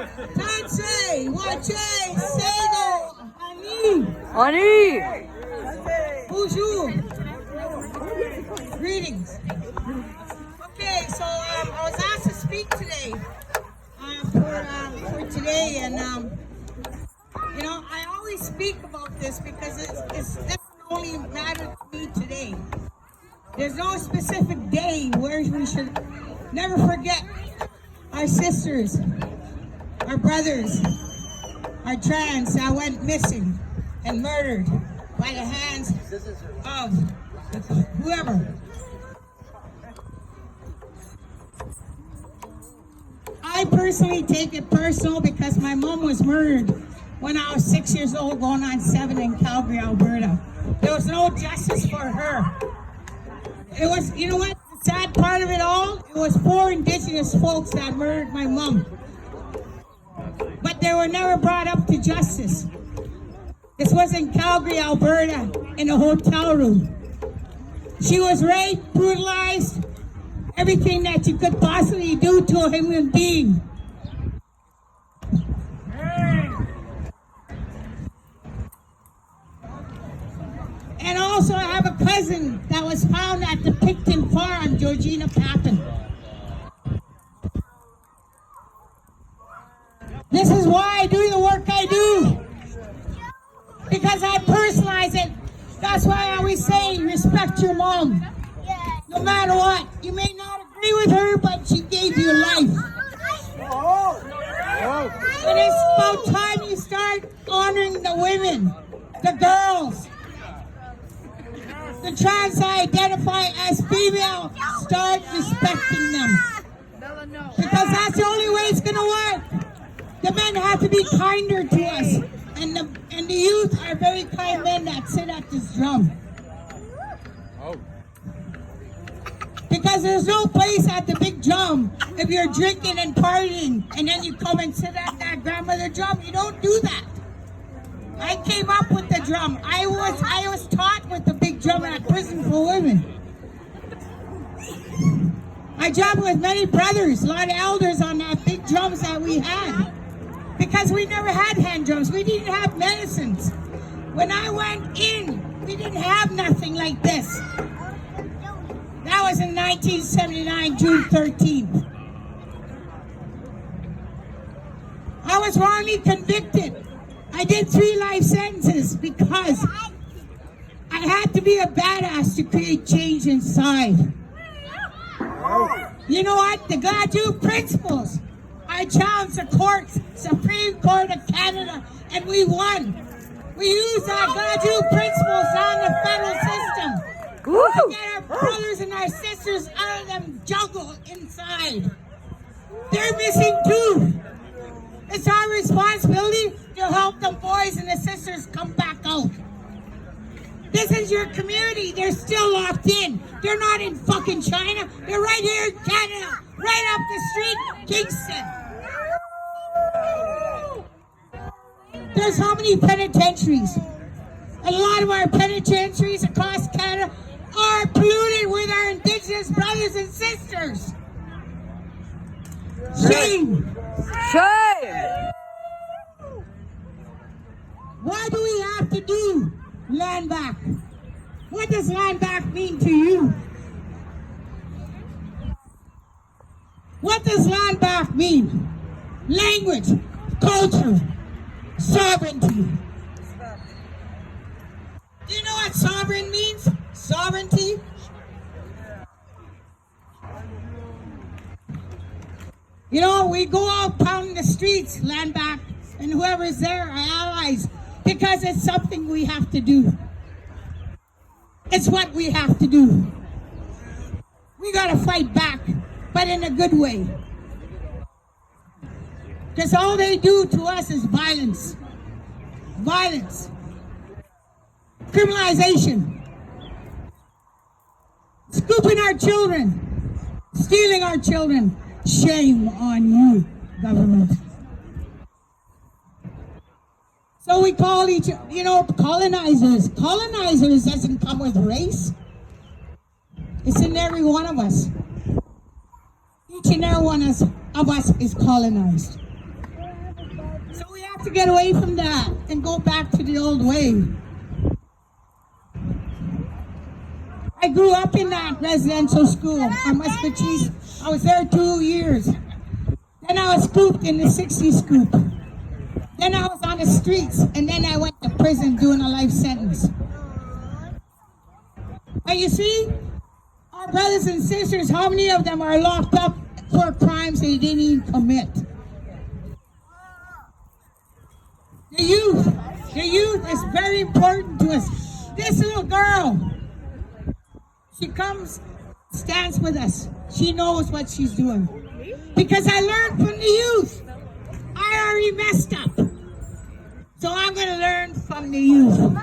Tansei, Wache, Sego, Ani! Bonjour. Greetings. Okay, so I was asked to speak today for today, and I always speak about this because it doesn't only matter to me today. There's no specific day where we should never forget our sisters, our brothers, our trans that went missing and murdered by the hands of whoever. I personally take it personal because my mom was murdered when I was 6 years old, going on 7 in Calgary, Alberta. There was no justice for her. It was, you know what, the sad part of it all? It was 4 Indigenous folks that murdered my mom. But they were never brought up to justice. This was in Calgary, Alberta, in a hotel room. She was raped, brutalized, everything that you could possibly do to a human being. And also I have a cousin that was found at the Picton Farm, Georgina Papin. This is why I do the work I do. Because I personalize it. That's why I always say, respect your mom. No matter what. You may not agree with her, but she gave you life. And it's about time you start honoring the women, the girls. The trans identify as female, start respecting them. Because that's the only way it's going to work. The men have to be kinder to us. And the youth are very kind men that sit at this drum. Because there's no place at the big drum if you're drinking and partying and then you come and sit at that grandmother drum. You don't do that. I came up with the drum. I was taught with the big drum at Prison for Women. I jobbed with many brothers, a lot of elders on that big drums that we had. Because we never had hand drums. We didn't have medicines. When I went in, we didn't have nothing like this. That was in 1979, June 13th. I was wrongly convicted. I did 3 life sentences because I had to be a badass to create change inside. You know what? The Gladue principles. I challenged the courts, Supreme Court of Canada, and we won. We used our Gladue principles on the federal system to get our brothers and our sisters out of them jungle inside. They're missing too. It's our responsibility to help the boys and the sisters come back out. This is your community. They're still locked in. They're not in fucking China. They're right here in Canada, right up the street, Kingston. There's how many penitentiaries? A lot of our penitentiaries across Canada are polluted with our Indigenous brothers and sisters. Shame. Shame! Why do we have to do land back? What does land back mean to you? What does land back mean? Language, culture, sovereignty. Do you know what sovereign means? Sovereignty? You know, we go out pounding the streets, land back, and whoever's there, our allies, because it's something we have to do. It's what we have to do. We gotta fight back, but in a good way. Because all they do to us is violence. Violence. Criminalization. Scooping our children. Stealing our children. Shame on you, government. So we call colonizers. Colonizers doesn't come with race. It's in every one of us. Each and every one of us is colonized. to get away from that and go back to the old way. I grew up in that residential school on Muscatine. I was there 2 years. Then I was scooped in the 60 scoop. Then I was on the streets, and then I went to prison doing a life sentence. But you see, our brothers and sisters, how many of them are locked up for crimes they didn't even commit? The youth is very important to us. This little girl, she comes, stands with us. She knows what she's doing. Because I learned from the youth. I already messed up. So I'm going to learn from the youth.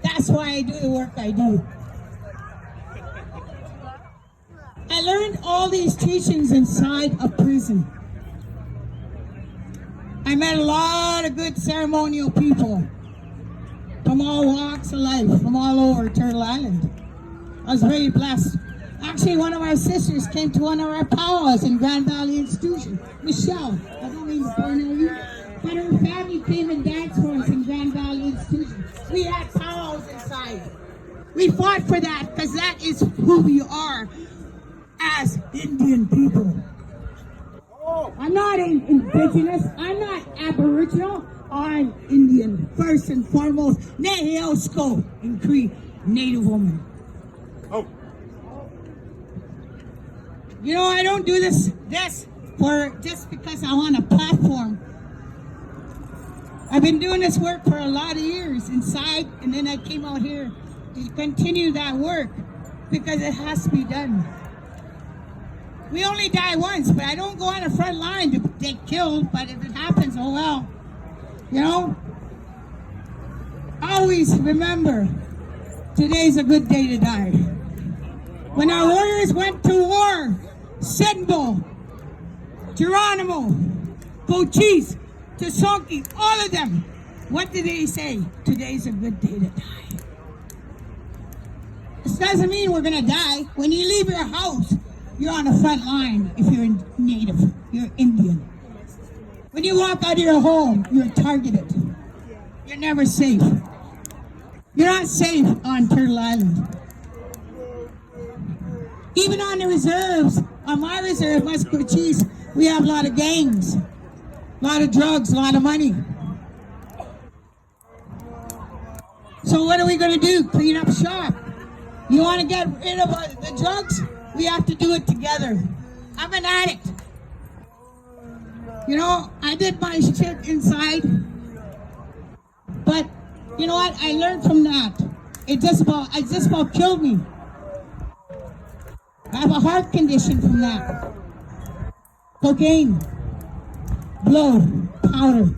That's why I do the work I do. I learned all these teachings inside a prison. I met a lot of good ceremonial people from all walks of life, from all over Turtle Island. I was very blessed. Actually, one of our sisters came to one of our powwows in Grand Valley Institution. Michelle, I don't mean to burn you, but her family came and danced for us in Grand Valley Institution. We had powwows inside. We fought for that because that is who we are as Indian people. I'm not indigenous, I'm not Aboriginal, I'm Indian. First and foremost, Neheosko in Cree, Native woman. Oh. You know, I don't do this for just because I want a platform. I've been doing this work for a lot of years inside, and then I came out here to continue that work because it has to be done. We only die once, but I don't go on the front line to get killed, but if it happens, oh well. You know? Always remember, today's a good day to die. When our warriors went to war, Senbo, Geronimo, Cochise, Tasonki, all of them, what did they say? Today's a good day to die. This doesn't mean we're gonna die. When you leave your house, you're on the front line if you're Native, you're Indian. When you walk out of your home, you're targeted. You're never safe. You're not safe on Turtle Island. Even on the reserves, on my reserve, Muscatine, we have a lot of gangs, a lot of drugs, a lot of money. So what are we going to do? Clean up shop. You want to get rid of the drugs? We have to do it together. I'm an addict. You know, I did my shit inside. But you know what? I learned from that. It just about killed me. I have a heart condition from that. Cocaine, blow, powder.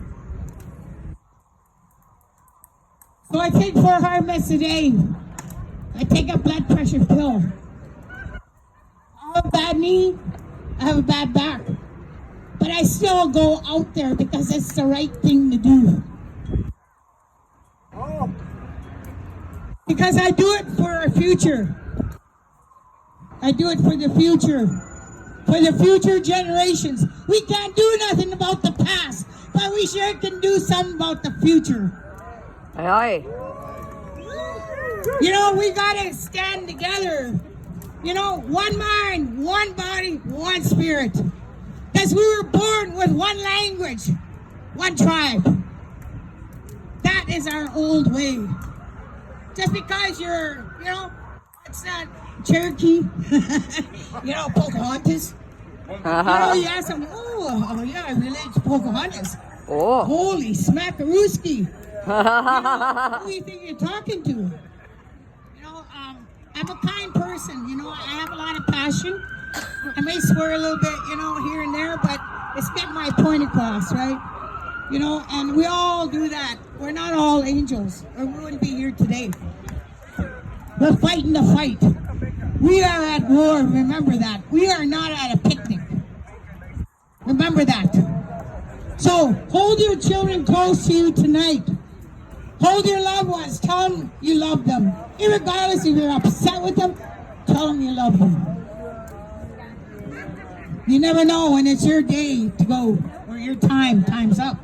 So I take 4 hard meds a day. I take a blood pressure pill. I have a bad knee. I have a bad back. But I still go out there because it's the right thing to do. Because I do it for our future. I do it for the future. For the future generations. We can't do nothing about the past, but we sure can do something about the future. Aye, aye. You know, we gotta stand together. You know, one mind, one body, one spirit. Because we were born with one language, one tribe. That is our old way. Just because you're, you know, it's not Cherokee, you know, Pocahontas. You know, you ask them, oh yeah, I relate to Pocahontas. Oh. Holy smackarooski. You know, who do you think you're talking to? You know, I'm a kind person, you know, I have a lot of passion. I may swear a little bit, you know, here and there, but it's getting my point across, right? You know, and we all do that. We're not all angels, or we wouldn't be here today. We're fighting the fight. We are at war, remember that. We are not at a picnic. Remember that. So, hold your children close to you tonight. Hold your loved ones. Tell them you love them. Irregardless if you're upset with them, tell them you love them. You never know when it's your day to go, or your time's up.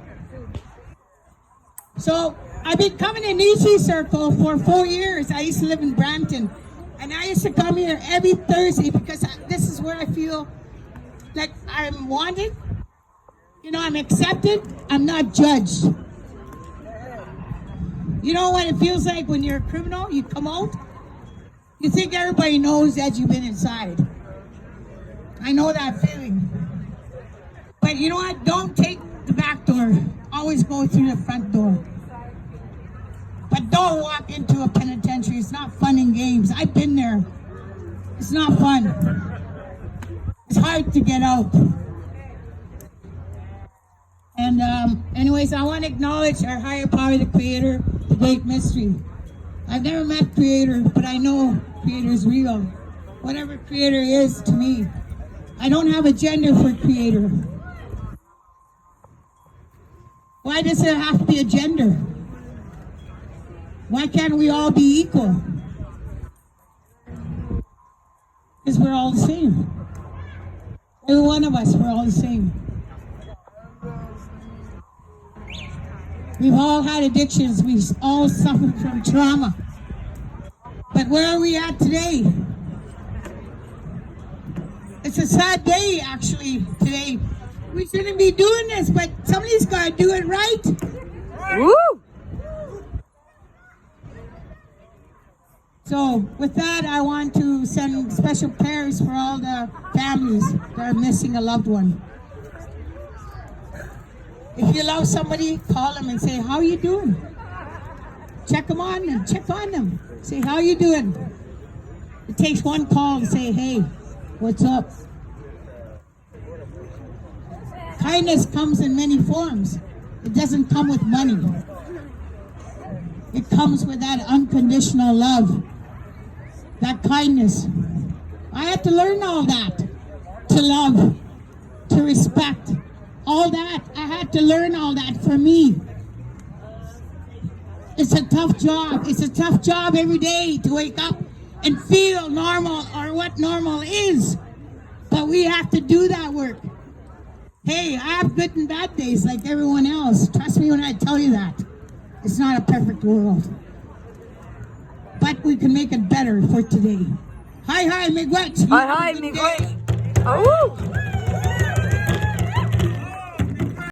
So I've been coming in Nishi Circle for 4 years. I used to live in Brampton. And I used to come here every Thursday because this is where I feel like I'm wanted. You know, I'm accepted. I'm not judged. You know what it feels like when you're a criminal? You come out. You think everybody knows that you've been inside. I know that feeling. But you know what? Don't take the back door. Always go through the front door. But don't walk into a penitentiary. It's not fun and games. I've been there. It's not fun. It's hard to get out. And anyways, I want to acknowledge our higher power, the Creator, the great mystery. I've never met Creator, but I know Creator is real. Whatever Creator is to me. I don't have a gender for Creator. Why does there have to be a gender? Why can't we all be equal? Because we're all the same. Every one of us, we're all the same. We've all had addictions. We've all suffered from trauma. But where are we at today? It's a sad day, actually, today. We shouldn't be doing this, but somebody's got to do it right. Woo! So with that, I want to send special prayers for all the families that are missing a loved one. If you love somebody, call them and say, how are you doing? Check them on them. Check on them. Say, how are you doing? It takes one call to say, hey, what's up? Kindness comes in many forms. It doesn't come with money. It comes with that unconditional love. That kindness. I had to learn all that. To love, to respect, all that. I had to learn all that for me. It's a tough job. It's a tough job every day to wake up and feel normal or what normal is. But we have to do that work. Hey, I have good and bad days like everyone else. Trust me when I tell you that. It's not a perfect world. But we can make it better for today. Hi, miigwech. Hi, miigwech. Oh!